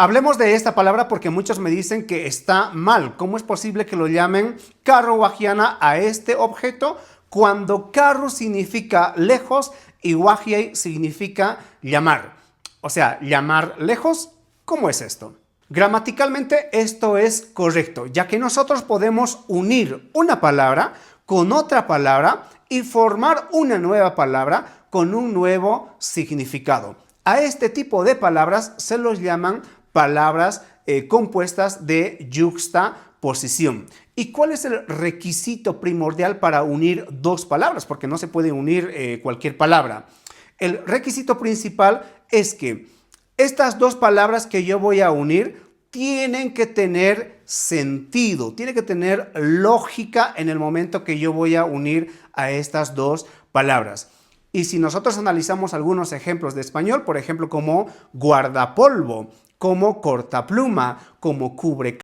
Hablemos de esta palabra porque muchos me dicen que está mal. ¿Cómo es posible que lo llamen carro guajiana a este objeto cuando carro significa lejos y guajiay significa llamar? O sea, llamar lejos, ¿cómo es esto? Gramaticalmente esto es correcto, ya que nosotros podemos unir una palabra con otra palabra y formar una nueva palabra con un nuevo significado. A este tipo de palabras se los llaman palabras compuestas de yuxtaposición. ¿Y cuál es el requisito primordial para unir dos palabras? Porque no se puede unir cualquier palabra. El requisito principal es que estas dos palabras que yo voy a unir tienen que tener sentido, tiene que tener lógica en el momento que yo voy a unir a estas dos palabras. Y si nosotros analizamos algunos ejemplos de español, por ejemplo, como guardapolvo, como cortapluma, como cubre